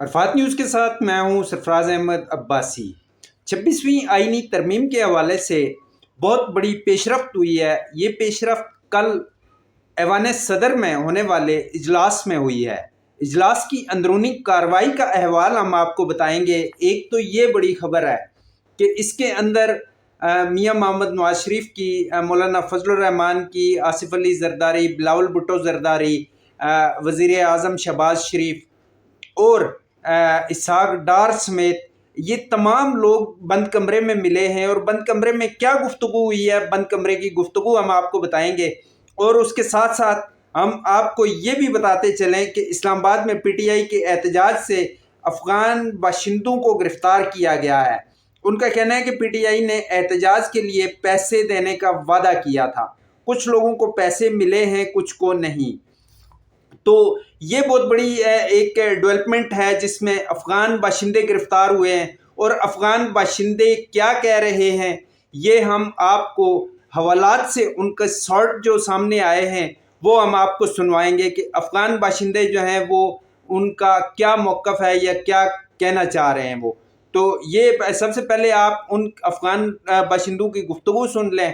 Arafat news کے ساتھ میں ہوں سرفراز احمد عباسی۔ 26ویں آئینی ترمیم کے حوالے سے بہت بڑی پیش رفت ہوئی ہے۔ یہ پیش رفت کل ایوان صدر میں ہونے والے اجلاس میں ہوئی ہے۔ اجلاس کی اندرونی کارروائی کا احوال ہم آپ کو بتائیں گے۔ ایک تو یہ بڑی خبر ہے کہ اس کے اندر میاں محمد نواز شریف کی، مولانا فضل الرحمان کی، آصف علی زرداری، بلاول بھٹو زرداری، وزیر اعظم شہباز شریف اور اسحاق ڈار سمیت یہ تمام لوگ بند کمرے میں ملے ہیں۔ اور بند کمرے میں کیا گفتگو ہوئی ہے، بند کمرے کی گفتگو ہم آپ کو بتائیں گے۔ اور اس کے ساتھ ساتھ ہم آپ کو یہ بھی بتاتے چلیں کہ اسلام آباد میں پی ٹی آئی کے احتجاج سے افغان باشندوں کو گرفتار کیا گیا ہے۔ ان کا کہنا ہے کہ پی ٹی آئی نے احتجاج کے لیے پیسے دینے کا وعدہ کیا تھا، کچھ لوگوں کو پیسے ملے ہیں، کچھ کو نہیں۔ تو یہ بہت بڑی ایک ڈیولپمنٹ ہے جس میں افغان باشندے گرفتار ہوئے ہیں، اور افغان باشندے کیا کہہ رہے ہیں یہ ہم آپ کو حوالات سے ان کے سارٹ جو سامنے آئے ہیں وہ ہم آپ کو سنوائیں گے کہ افغان باشندے جو ہیں وہ ان کا کیا موقف ہے یا کیا کہنا چاہ رہے ہیں وہ۔ تو یہ سب سے پہلے آپ ان افغان باشندوں کی گفتگو سن لیں۔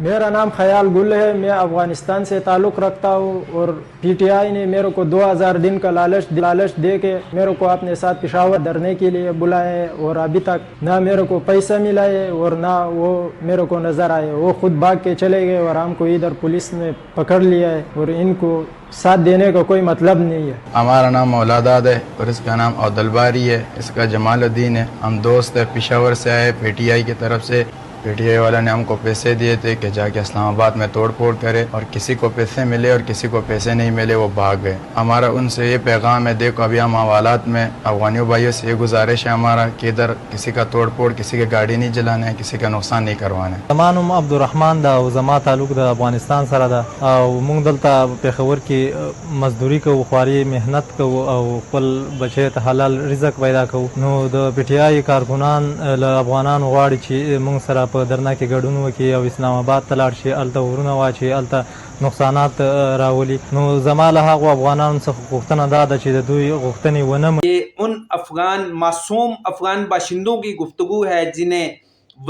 میرا نام خیال گل ہے، میں افغانستان سے تعلق رکھتا ہوں، اور پی ٹی آئی نے میرے کو 2000 دن کا لالچ دے کے میرے کو اپنے ساتھ پشاور دھرنے کے لیے بلایا ہے، اور ابھی تک نہ میرے کو پیسہ ملا ہے اور نہ وہ میرے کو نظر آئے۔ وہ خود بھاگ کے چلے گئے اور ہم کو ادھر پولیس نے پکڑ لیا ہے، اور ان کو ساتھ دینے کا کوئی مطلب نہیں ہے۔ ہمارا نام مولاداد ہے اور اس کا نام عبدالباری ہے، اس کا جمال الدین ہے۔ ہم دوست ہیں، پشاور سے آئے پی ٹی آئی کی طرف سے۔ پی ٹی آئی والا نے ہم کو پیسے دیے تھے کہ جا کے اسلام آباد میں توڑ پھوڑ کرے، اور کسی کو پیسے ملے اور کسی کو پیسے نہیں ملے، وہ بھاگ گئے۔ ہمارا ان سے یہ پیغام ہے، دیکھو ابھی ہم حوالات میں افغانیوں بھائیوں سے یہ گزارش ہے ہمارا کہ ادھر کسی کا توڑ پھوڑ، کسی کی گاڑی نہیں جلانا ہے، کسی کا نقصان نہیں کروانا ہے۔ زما نوم عبدالرحمن دا او زما تعلق د افغانستان سره ده، او موږ دلته پېښور کې مزدوري کوو، خواري محنت کوو او خپل بچی ته حلال رزق پیدا کوو. نو د پی ټي آی کارکونان له افغانانو غواړي چې موږ سره په درنه کې ګډون وکړي او اسلام آباد ته لاړ شي، هلته ورونه واچوي، هلته نقصانات راولي. نو زما له هغو افغانانو څخه غوښتنه دا ده چې د دوی غوښتنې ونه یہ ان افغان معصوم افغان باشندوں کی گفتگو ہے جنہیں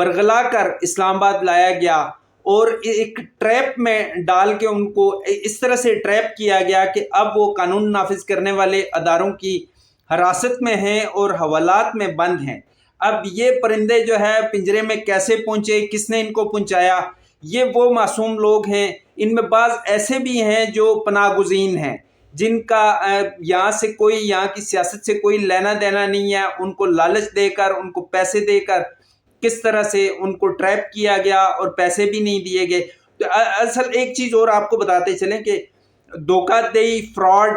ورغلا کر اسلام آباد لایا گیا اور ایک ٹریپ میں ڈال کے ان کو اس طرح سے ٹریپ کیا گیا کہ اب وہ قانون نافذ کرنے والے اداروں کی حراست میں ہیں اور حوالات میں بند ہیں۔ اب یہ پرندے جو ہے پنجرے میں کیسے پہنچے، کس نے ان کو پہنچایا، یہ وہ معصوم لوگ ہیں۔ ان میں بعض ایسے بھی ہیں جو پناہ گزین ہیں، جن کا یہاں سے کوئی، یہاں کی سیاست سے کوئی لینا دینا نہیں ہے۔ ان کو لالچ دے کر، ان کو پیسے دے کر کس طرح سے ان کو ٹریپ کیا گیا اور پیسے بھی نہیں دیے گئے۔ تو اصل ایک چیز اور آپ کو بتاتے چلیں کہ دھوکہ دہی، فراڈ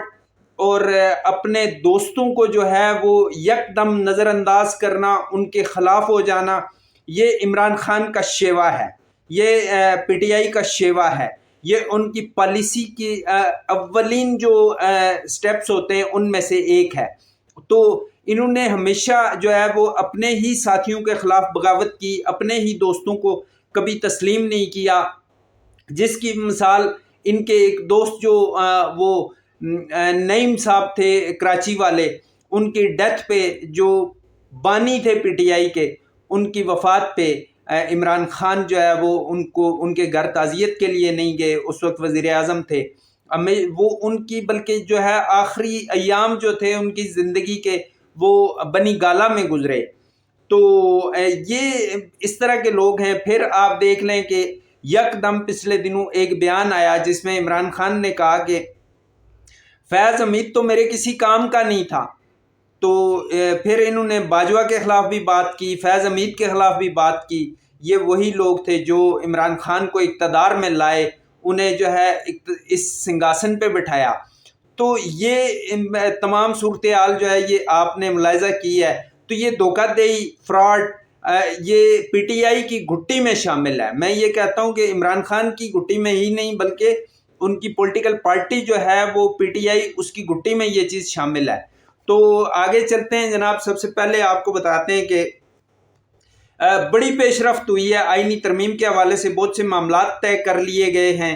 اور اپنے دوستوں کو جو ہے وہ یکدم نظر انداز کرنا، ان کے خلاف ہو جانا، یہ عمران خان کا شیوا ہے، یہ پی ٹی آئی کا شیوا ہے، یہ ان کی پالیسی کی اولین جو سٹیپس ہوتے ہیں ان میں سے ایک ہے۔ تو انہوں نے ہمیشہ جو ہے وہ اپنے ہی ساتھیوں کے خلاف بغاوت کی، اپنے ہی دوستوں کو کبھی تسلیم نہیں کیا، جس کی مثال ان کے ایک دوست جو وہ نعیم صاحب تھے کراچی والے، ان کی ڈیتھ پہ جو بانی تھے پی ٹی آئی کے، ان کی وفات پہ عمران خان جو ہے وہ ان کے گھر تعزیت کے لیے نہیں گئے، اس وقت وزیر اعظم تھے۔ وہ ان کی بلکہ جو ہے آخری ایام جو تھے ان کی زندگی کے وہ بنی گالا میں گزرے۔ تو یہ اس طرح کے لوگ ہیں۔ پھر آپ دیکھ لیں کہ یکدم پچھلے دنوں ایک بیان آیا جس میں عمران خان نے کہا کہ فیض حمید تو میرے کسی کام کا نہیں تھا۔ تو پھر انہوں نے باجوہ کے خلاف بھی بات کی، فیض حمید کے خلاف بھی بات کی۔ یہ وہی لوگ تھے جو عمران خان کو اقتدار میں لائے، انہیں جو ہے اس سنگھاسن پہ بٹھایا۔ تو یہ تمام صورتحال جو ہے یہ آپ نے ملاحظہ کی ہے۔ تو یہ دھوکہ دہی، فراڈ، یہ پی ٹی آئی کی گھٹی میں شامل ہے۔ میں یہ کہتا ہوں کہ عمران خان کی گھٹی میں ہی نہیں بلکہ ان کی پولیٹیکل پارٹی جو ہے وہ پی ٹی آئی، اس کی گھٹی میں یہ چیز شامل ہے۔ تو آگے چلتے ہیں جناب۔ سب سے پہلے آپ کو بتاتے ہیں کہ بڑی پیش رفت ہوئی ہے آئینی ترمیم کے حوالے سے، بہت سے معاملات طے کر لیے گئے ہیں۔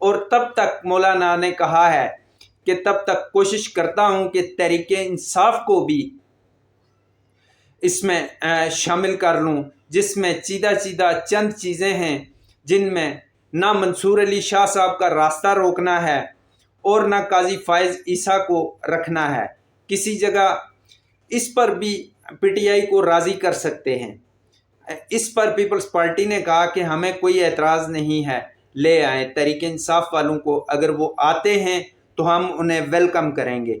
اور تب تک مولانا نے کہا ہے کہ تب تک کوشش کرتا ہوں کہ تحریک انصاف کو بھی اس میں شامل کر لوں، جس میں چیدہ چند چیزیں ہیں جن میں نہ منصور علی شاہ صاحب کا راستہ روکنا ہے اور نہ قاضی فائز عیسیٰ کو رکھنا ہے۔ کسی جگہ اس پر بھی پی ٹی آئی کو راضی کر سکتے ہیں۔ اس پر پیپلز پارٹی نے کہا کہ ہمیں کوئی اعتراض نہیں ہے، لے آئیں تحریک انصاف والوں کو، اگر وہ آتے ہیں تو ہم انہیں ویلکم کریں گے۔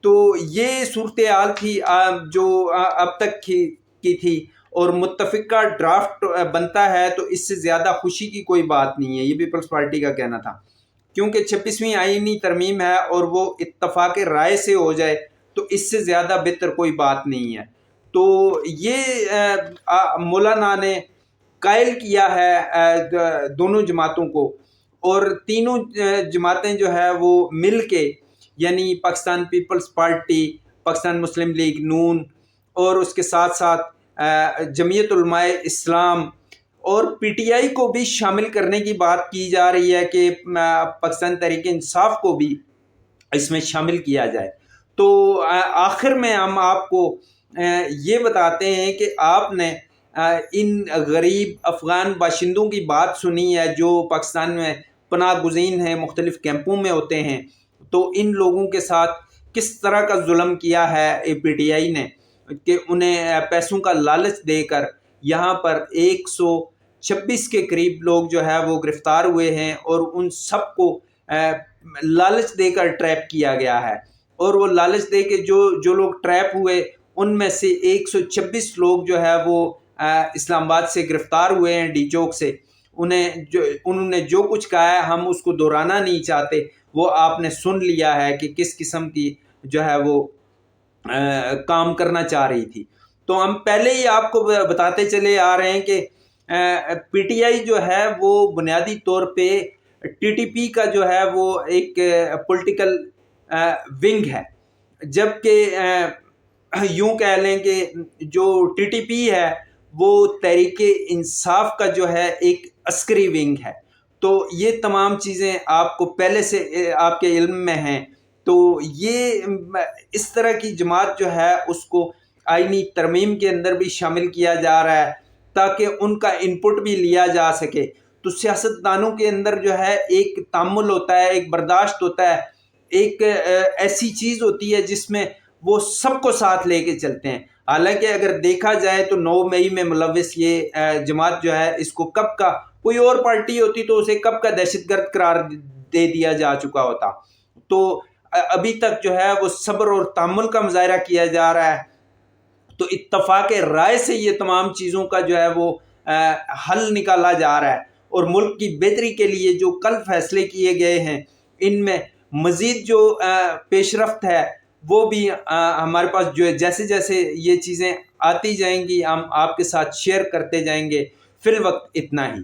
تو یہ صورتحال تھی جو اب تک کی تھی، اور متفقہ ڈرافٹ بنتا ہے تو اس سے زیادہ خوشی کی کوئی بات نہیں ہے، یہ پیپلز پارٹی کا کہنا تھا، کیونکہ 26ویں آئینی ترمیم ہے اور وہ اتفاق رائے سے ہو جائے تو اس سے زیادہ بہتر کوئی بات نہیں ہے۔ تو یہ مولانا نے قائل کیا ہے دونوں جماعتوں کو، اور تینوں جماعتیں جو ہے وہ مل کے، یعنی پاکستان پیپلز پارٹی، پاکستان مسلم لیگ نون، اور اس کے ساتھ ساتھ جمعیت علماء اسلام اور پی ٹی آئی کو بھی شامل کرنے کی بات کی جا رہی ہے کہ پاکستان تحریک انصاف کو بھی اس میں شامل کیا جائے۔ تو آخر میں ہم آپ کو یہ بتاتے ہیں کہ آپ نے ان غریب افغان باشندوں کی بات سنی ہے جو پاکستان میں پناہ گزین ہیں، مختلف کیمپوں میں ہوتے ہیں، تو ان لوگوں کے ساتھ کس طرح کا ظلم کیا ہے پی ٹی آئی نے، کہ انہیں پیسوں کا لالچ دے کر یہاں پر 126 کے قریب لوگ جو ہے وہ گرفتار ہوئے ہیں، اور ان سب کو لالچ دے کر ٹریپ کیا گیا ہے، اور وہ لالچ دے کے جو لوگ ٹریپ ہوئے ان میں سے 126 لوگ جو ہے وہ اسلام آباد سے گرفتار ہوئے ہیں، ڈی چوک سے۔ انہوں نے جو کچھ کہا ہے ہم اس کو دہرانا نہیں چاہتے، وہ آپ نے سن لیا ہے کہ کس قسم کی جو ہے وہ کام کرنا چاہ رہی تھی۔ تو ہم پہلے ہی آپ کو بتاتے چلے آ رہے ہیں کہ پی ٹی آئی جو ہے وہ بنیادی طور پہ ٹی ٹی پی کا جو ہے وہ ایک پولیٹیکل ونگ ہے، جبکہ یوں کہہ لیں کہ جو ٹی ٹی پی ہے وہ تحریک انصاف کا جو ہے ایک عسکری ونگ ہے۔ تو یہ تمام چیزیں آپ کو پہلے سے آپ کے علم میں ہیں۔ تو یہ اس طرح کی جماعت جو ہے اس کو آئینی ترمیم کے اندر بھی شامل کیا جا رہا ہے تاکہ ان کا انپٹ بھی لیا جا سکے۔ تو سیاستدانوں کے اندر جو ہے ایک تحمل ہوتا ہے، ایک برداشت ہوتا ہے، ایک ایسی چیز ہوتی ہے جس میں وہ سب کو ساتھ لے کے چلتے ہیں۔ حالانکہ اگر دیکھا جائے تو 9 مئی میں ملوث یہ جماعت جو ہے اس کو کب کا، کوئی اور پارٹی ہوتی تو اسے کب کا دہشت گرد قرار دے دیا جا چکا ہوتا۔ تو ابھی تک جو ہے وہ صبر اور تحمل کا مظاہرہ کیا جا رہا ہے۔ تو اتفاق رائے سے یہ تمام چیزوں کا جو ہے وہ حل نکالا جا رہا ہے، اور ملک کی بہتری کے لیے جو کل فیصلے کیے گئے ہیں ان میں مزید جو پیش رفت ہے وہ بھی ہمارے پاس جو ہے جیسے جیسے یہ چیزیں آتی جائیں گی ہم آپ کے ساتھ شیئر کرتے جائیں گے۔ فی الوقت اتنا ہی۔